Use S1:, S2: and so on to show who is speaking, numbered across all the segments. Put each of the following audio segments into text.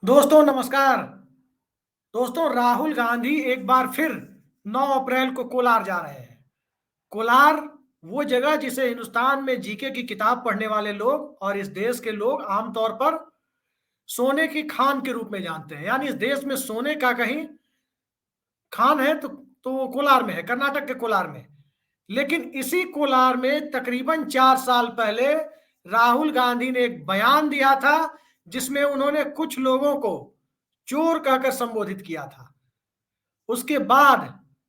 S1: दोस्तों नमस्कार। दोस्तों राहुल गांधी एक बार फिर 9 अप्रैल को कोलार जा रहे हैं। कोलार वो जगह जिसे हिंदुस्तान में जीके की किताब पढ़ने वाले लोग और इस देश के लोग आमतौर पर सोने की खान के रूप में जानते हैं। यानी इस देश में सोने का कहीं खान है तो वो कोलार में है, कर्नाटक के कोलार में। लेकिन इसी कोलार में तकरीबन 4 साल पहले राहुल गांधी ने एक बयान दिया था जिसमें उन्होंने कुछ लोगों को चोर कहकर संबोधित किया था। उसके बाद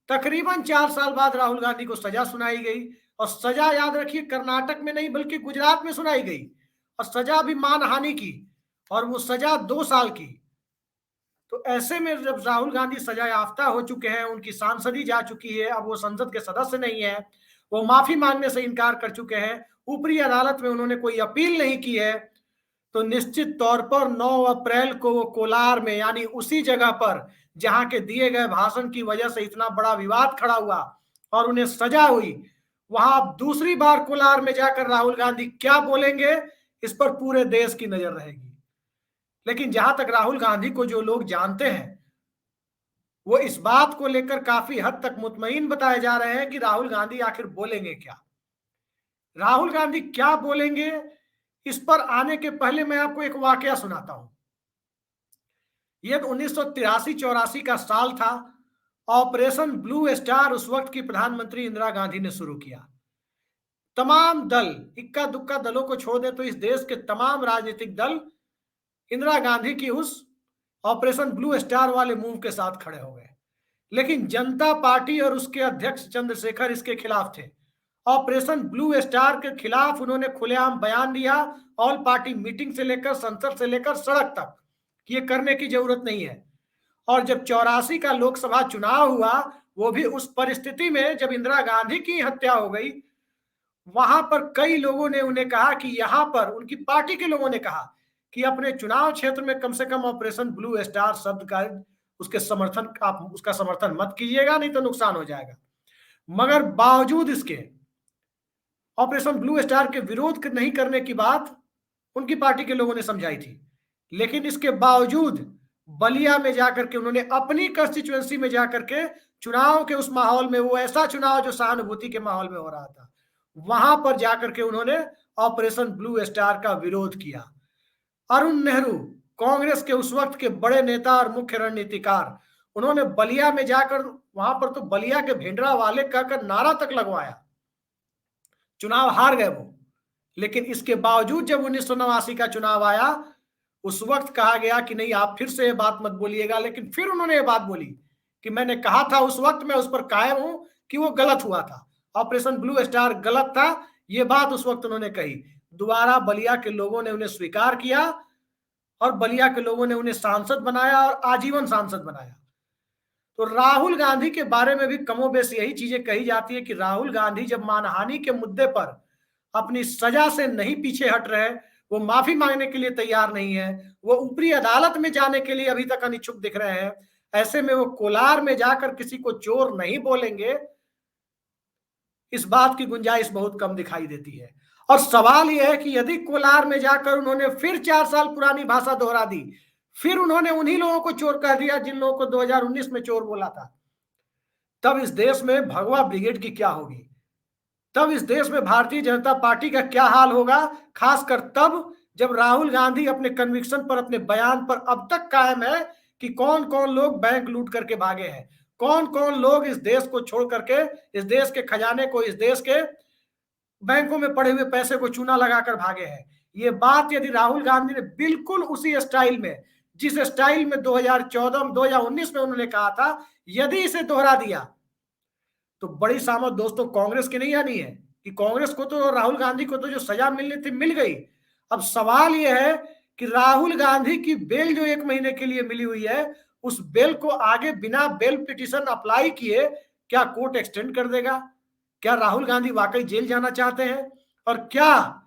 S1: तकरीबन 4 साल बाद राहुल गांधी को सजा सुनाई गई। और सजा याद रखिए कर्नाटक में नहीं बल्कि गुजरात में सुनाई गई। और सजा भी मानहानि की, और वो सजा 2 साल की। तो ऐसे में जब राहुल गांधी सजा याफ्ता हो चुके हैं, उनकी सांसदी जा चुकी है, अब वो संसद के सदस्य नहीं है, वो माफी मांगने से इनकार कर चुके हैं, ऊपरी अदालत में उन्होंने कोई अपील नहीं की है, तो निश्चित तौर पर 9 अप्रैल को वो कोलार में यानी उसी जगह पर जहां के दिए गए भाषण की वजह से इतना बड़ा विवाद खड़ा हुआ और उन्हें सजा हुई, वहां अब दूसरी बार कोलार में जाकर राहुल गांधी क्या बोलेंगे, इस पर पूरे देश की नजर रहेगी। लेकिन जहां तक राहुल गांधी को जो लोग जानते हैं, वो इस बात को लेकर काफी हद तक मुतमईन बताए जा रहे हैं कि राहुल गांधी आखिर बोलेंगे क्या। राहुल गांधी क्या बोलेंगे, इस पर आने के पहले मैं आपको एक वाकया सुनाता हूं। यह 1983-84 का साल था। ऑपरेशन ब्लू स्टार उस वक्त की प्रधानमंत्री इंदिरा गांधी ने शुरू किया। तमाम दल, इक्का दुक्का दलों को छोड़ दे तो इस देश के तमाम राजनीतिक दल इंदिरा गांधी की उस ऑपरेशन ब्लू स्टार वाले मूव के साथ खड़े हो गए। लेकिन जनता पार्टी और उसके अध्यक्ष चंद्रशेखर इसके खिलाफ थे। ऑपरेशन ब्लू स्टार के खिलाफ उन्होंने खुलेआम बयान दिया, ऑल पार्टी मीटिंग से लेकर संसद से लेकर सड़क तक, कि ये करने की जरूरत नहीं है। और जब 84 का लोकसभा चुनाव हुआ, वो भी उस परिस्थिति में जब इंदिरा गांधी की हत्या हो गई, वहां पर कई लोगों ने उन्हें कहा कि यहां पर उनकी पार्टी के लोगों ने कहा कि अपने चुनाव क्षेत्र में कम से कम ऑपरेशन ब्लू स्टार शब्द का उसके समर्थन आप उसका समर्थन मत कीजिएगा, नहीं तो नुकसान हो जाएगा। मगर बावजूद इसके ऑपरेशन ब्लू स्टार के विरोध नहीं करने की बात उनकी पार्टी के लोगों ने समझाई थी। लेकिन इसके बावजूद बलिया में जाकर के उन्होंने अपनी कंस्टिट्यूएंसी में जाकर के चुनाव के उस माहौल में, वो ऐसा चुनाव जो सहानुभूति के माहौल में हो रहा था, वहां पर जाकर के उन्होंने ऑपरेशन ब्लू स्टार का विरोध किया। अरुण नेहरू, कांग्रेस के उस वक्त के बड़े नेता और मुख्य रणनीतिकार, उन्होंने बलिया में जाकर वहां पर तो बलिया के भिंडरा वाले कहकर नारा तक लगवाया। चुनाव हार गए वो। लेकिन इसके बावजूद जब 1989 का चुनाव आया, उस वक्त कहा गया कि नहीं आप फिर से ये बात मत बोलिएगा। लेकिन फिर उन्होंने ये बात बोली कि मैंने कहा था उस वक्त, मैं उस पर कायम हूं कि वो गलत हुआ था, ऑपरेशन ब्लू स्टार गलत था। ये बात उस वक्त उन्होंने कही। दोबारा बलिया के लोगों ने उन्हें स्वीकार किया और बलिया के लोगों ने उन्हें सांसद बनाया और आजीवन सांसद बनाया। तो राहुल गांधी के बारे में भी कमोबेश यही चीजें कही जाती है कि राहुल गांधी जब मानहानि के मुद्दे पर अपनी सजा से नहीं पीछे हट रहे, वो माफी मांगने के लिए तैयार नहीं है, वो ऊपरी अदालत में जाने के लिए अभी तक अनिच्छुक दिख रहे हैं, ऐसे में वो कोलार में जाकर किसी को चोर नहीं बोलेंगे, इस बात की गुंजाइश बहुत कम दिखाई देती है। और सवाल यह है कि यदि कोलार में जाकर उन्होंने फिर 4 साल पुरानी भाषा दोहरा दी, फिर उन्होंने उन्हीं लोगों को चोर कह दिया जिन लोगों को 2019 में चोर बोला था, तब इस देश में भगवा ब्रिगेड की क्या होगी? तब इस देश में भारतीय जनता पार्टी का क्या हाल होगा? खासकर तब जब राहुल गांधी अपने कन्विक्शन पर, अपने बयान पर अब तक कायम है कि कौन कौन लोग बैंक लूट करके भागे हैं, कौन कौन लोग इस देश को छोड़ करके, इस देश के खजाने को, इस देश के बैंकों में पड़े हुए पैसे को चूना लगाकर भागे हैं। ये बात यदि राहुल गांधी ने बिल्कुल उसी स्टाइल में, जिस स्टाइल में 2014 में 2019 में उन्होंने कहा था, यदि इसे दोहरा दिया तो बड़ी सामत दोस्तों कांग्रेस की नहीं आनी है कि कांग्रेस को तो, राहुल गांधी को तो जो सजा मिलनी थी मिल गई। अब सवाल यह है कि राहुल गांधी की बेल जो 1 महीने के लिए मिली हुई है, उस बेल को आगे बिना बेल पिटिशन अप्लाई किए क्या कोर्ट एक्सटेंड कर देगा? क्या राहुल गांधी वाकई जेल जाना चाहते हैं? और क्या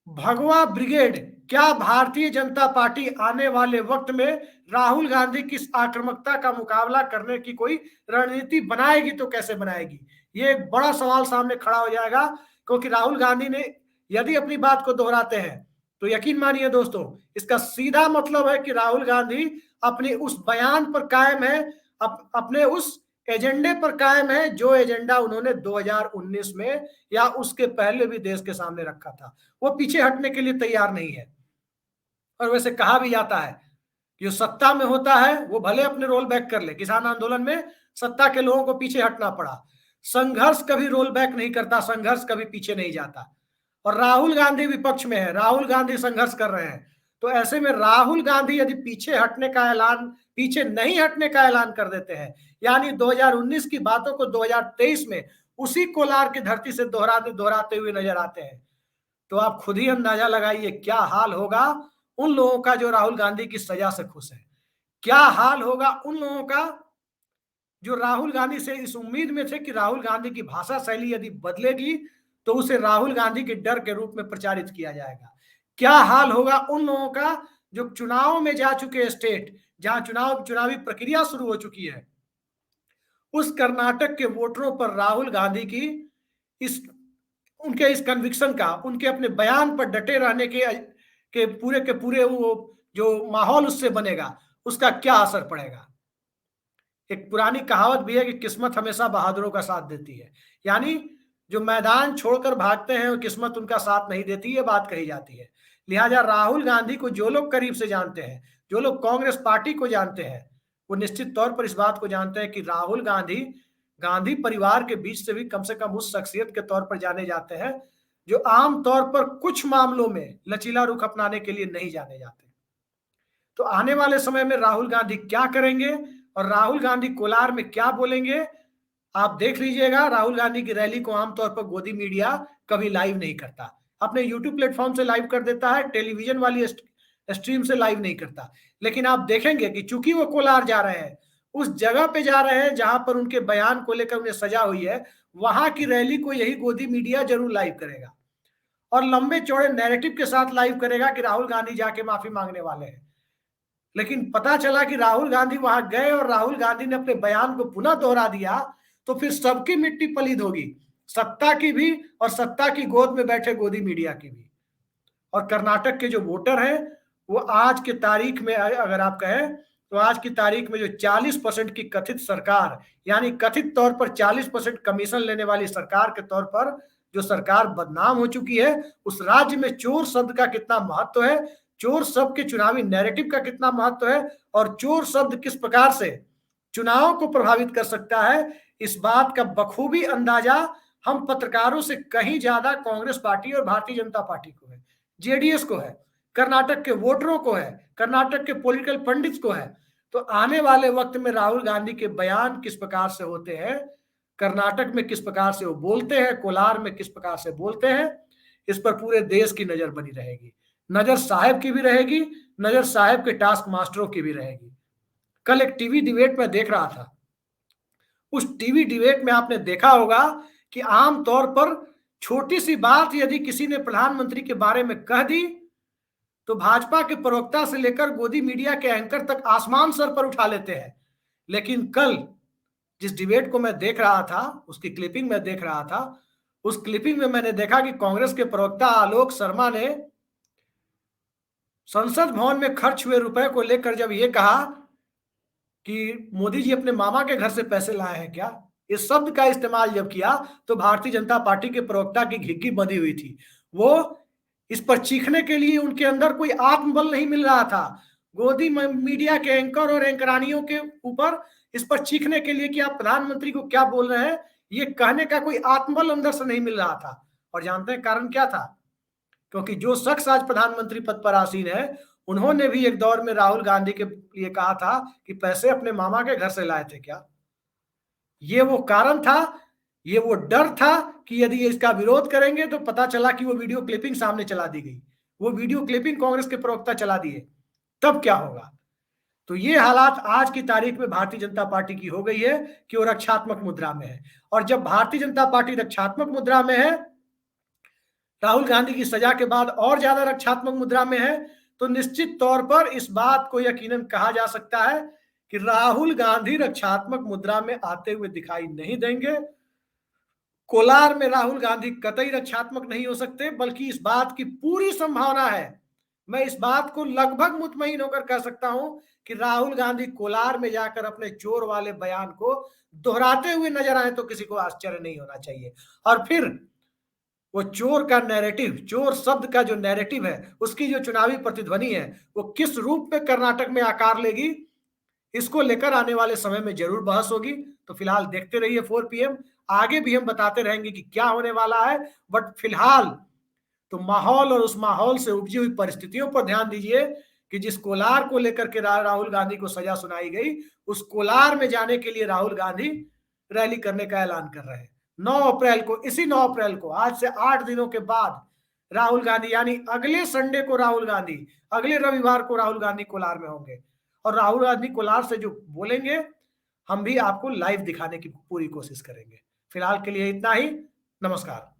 S1: भगवा ब्रिगेड, क्या भारतीय जनता पार्टी आने वाले वक्त में राहुल गांधी की इस आक्रामकता का मुकाबला करने की कोई रणनीति बनाएगी तो कैसे बनाएगी? ये एक बड़ा सवाल सामने खड़ा हो जाएगा। क्योंकि राहुल गांधी ने यदि अपनी बात को दोहराते हैं तो यकीन मानिए दोस्तों, इसका सीधा मतलब है कि राहुल गांधी अपने उस बयान पर कायम है, अपने उस एजेंडे पर कायम है जो एजेंडा उन्होंने 2019 में या उसके पहले भी देश के सामने रखा था। वो पीछे हटने के लिए तैयार नहीं है। और वैसे कहा भी जाता है कि जो सत्ता में होता है वो भले अपने रोल बैक कर ले। किसान आंदोलन में सत्ता के लोगों को पीछे हटना पड़ा। संघर्ष कभी रोल बैक नहीं करता, संघर्ष कभी पीछे नहीं जाता। और राहुल गांधी विपक्ष में है, राहुल गांधी संघर्ष कर रहे हैं। तो ऐसे में राहुल गांधी यदि पीछे नहीं हटने का ऐलान कर देते हैं, यानी 2019 की बातों को 2023 में उसी कोलार की धरती से दोहराते हुए नजर आते हैं, तो आप खुद ही अंदाजा लगाइए क्या हाल होगा उन लोगों का जो राहुल गांधी की सजा से खुश है। क्या हाल होगा उन लोगों का जो राहुल गांधी से इस उम्मीद में थे कि राहुल गांधी की भाषा शैली यदि बदलेगी तो उसे राहुल गांधी के डर के रूप में प्रचारित किया जाएगा। क्या हाल होगा उन लोगों का जो चुनाव में जा चुके स्टेट, जहां चुनावी प्रक्रिया शुरू हो चुकी है, उस कर्नाटक के वोटरों पर राहुल गांधी की इस उनके इस कन्विक्शन का, उनके अपने बयान पर डटे रहने के पूरे वो जो माहौल उससे बनेगा, उसका क्या असर पड़ेगा। एक पुरानी कहावत भी है कि किस्मत हमेशा बहादुरों का साथ देती है, यानी जो मैदान छोड़कर भागते हैं वो किस्मत उनका साथ नहीं देती, ये बात कही जाती है। लिहाजा राहुल गांधी को जो लोग करीब से जानते हैं, जो लोग कांग्रेस पार्टी को जानते हैं, वो निश्चित तौर पर इस बात को जानते हैं कि राहुल गांधी गांधी परिवार के बीच से कम उस शख्सियत के तौर पर जाने जाते हैं जो आम तौर पर कुछ मामलों में लचीला रुख अपनाने के लिए नहीं जाने जाते। तो आने वाले समय में राहुल गांधी क्या करेंगे और राहुल गांधी कोलार में क्या बोलेंगे, आप देख लीजिएगा। राहुल गांधी की रैली को आमतौर पर गोदी मीडिया कभी लाइव नहीं करता, अपने यूट्यूब प्लेटफॉर्म से लाइव कर देता है, टेलीविजन वाली स्ट्रीम से लाइव नहीं करता। लेकिन आप देखेंगे कि चूंकि वो कोलार जा रहे हैं, उस जगह पे जा रहे हैं जहां पर उनके बयान को लेकर उन्हें सजा हुई है, वहां की रैली को यही गोदी मीडिया जरूर लाइव करेगा और लंबे चौड़े नैरेटिव के साथ लाइव करेगा कि राहुल गांधी जाके माफी मांगने वाले हैं। लेकिन पता चला कि राहुल गांधी वहां गए और राहुल गांधी ने अपने बयान को पुनः दोहरा दिया, तो फिर सबकी मिट्टी पलीद होगी, सत्ता की भी और सत्ता की गोद में बैठे गोदी मीडिया की भी। और कर्नाटक के जो वोटर हैं वो आज के तारीख में, अगर आप कहें तो आज की तारीख में जो 40% की कथित सरकार, यानी कथित तौर पर 40% कमीशन लेने वाली सरकार के तौर पर जो सरकार बदनाम हो चुकी है, उस राज्य में चोर शब्द का कितना महत्व है, चोर शब्द के चुनावी नैरेटिव का कितना महत्व है और चोर शब्द किस प्रकार से चुनाव को प्रभावित कर सकता है, इस बात का बखूबी अंदाजा हम पत्रकारों से कहीं ज्यादा कांग्रेस पार्टी और भारतीय जनता पार्टी को है, जेडीएस को है, कर्नाटक के वोटरों को है, कर्नाटक के पॉलिटिकल पंडित्स को है। तो आने वाले वक्त में राहुल गांधी के बयान किस प्रकार से होते हैं, कर्नाटक में किस प्रकार से वो बोलते हैं, कोलार में किस प्रकार से बोलते हैं, इस पर पूरे देश की नजर बनी रहेगी। नजर साहब की भी रहेगी, नजर साहब के टास्क मास्टरों की भी रहेगी। कल एक टीवी डिबेट में देख रहा था, उस टीवी डिबेट में आपने देखा होगा कि आमतौर पर छोटी सी बात यदि किसी ने प्रधानमंत्री के बारे में कह दी तो भाजपा के प्रवक्ता से लेकर गोदी मीडिया के एंकर तक आसमान सर पर उठा लेते हैं। लेकिन कल जिस डिबेट को मैं देख रहा था, उसकी क्लिपिंग में देख रहा था, उस क्लिपिंग में मैंने देखा कि कांग्रेस के प्रवक्ता आलोक शर्मा ने संसद भवन में खर्च हुए रुपए को लेकर जब ये कहा कि मोदी जी अपने मामा के घर से पैसे लाए हैं क्या, इस शब्द का इस्तेमाल जब किया तो भारतीय जनता पार्टी के प्रवक्ता की घिग्गी बंधी हुई थी। वो इस पर चीखने के लिए उनके अंदर कोई आत्मबल नहीं मिल रहा था। गोदी मीडिया के एंकर और एंकरानियों के ऊपर इस पर चीखने के लिए कि आप प्रधानमंत्री को क्या बोल रहे हैं, ये कहने का कोई आत्मबल अंदर से नहीं मिल रहा था। और जानते हैं कारण क्या था? क्योंकि जो शख्स आज प्रधानमंत्री पद पर आसीन है, उन्होंने भी एक दौर में राहुल गांधी के लिए कहा था कि पैसे अपने मामा के घर से लाए थे क्या। ये वो कारण था, ये वो डर था कि यदि ये इसका विरोध करेंगे तो पता चला कि वो वीडियो क्लिपिंग सामने चला दी गई, वो वीडियो क्लिपिंग कांग्रेस के प्रवक्ता चला दिए, तब क्या होगा। तो ये हालात आज की तारीख में भारतीय जनता पार्टी की हो गई है कि वो रक्षात्मक मुद्रा में है। और जब भारतीय जनता पार्टी रक्षात्मक मुद्रा में है, राहुल गांधी की सजा के बाद और ज्यादा रक्षात्मक मुद्रा में है, तो निश्चित तौर पर इस बात को यकीनन कहा जा सकता है कि राहुल गांधी रक्षात्मक मुद्रा में आते हुए दिखाई नहीं देंगे। कोलार में राहुल गांधी कतई रक्षात्मक नहीं हो सकते, बल्कि इस बात की पूरी संभावना है मैं इस बात को लगभग मुतमईन होकर कह सकता हूं कि राहुल गांधी कोलार में जाकर अपने चोर वाले बयान को दोहराते हुए नजर आए तो किसी को आश्चर्य नहीं होना चाहिए। और फिर वो चोर का नैरेटिव, चोर शब्द का जो नैरेटिव है, उसकी जो चुनावी प्रतिध्वनि है, वो किस रूप में कर्नाटक में आकार लेगी, इसको लेकर आने वाले समय में जरूर बहस होगी। तो फिलहाल देखते रहिए 4 पीएम। आगे भी हम बताते रहेंगे कि क्या होने वाला है। बट फिलहाल तो माहौल और उस माहौल से उपजी हुई परिस्थितियों पर ध्यान दीजिए कि जिस कोलार को लेकर के राहुल गांधी को सजा सुनाई गई, उस कोलार में जाने के लिए राहुल गांधी रैली करने का ऐलान कर रहे हैं 9 अप्रैल को। इसी 9 अप्रैल को, आज से 8 दिनों के बाद, राहुल गांधी यानी अगले संडे को राहुल गांधी, अगले रविवार को राहुल गांधी कोलार में होंगे। और राहुल गांधी कोलार से जो बोलेंगे, हम भी आपको लाइव दिखाने की पूरी कोशिश करेंगे। फिलहाल के लिए इतना ही। नमस्कार।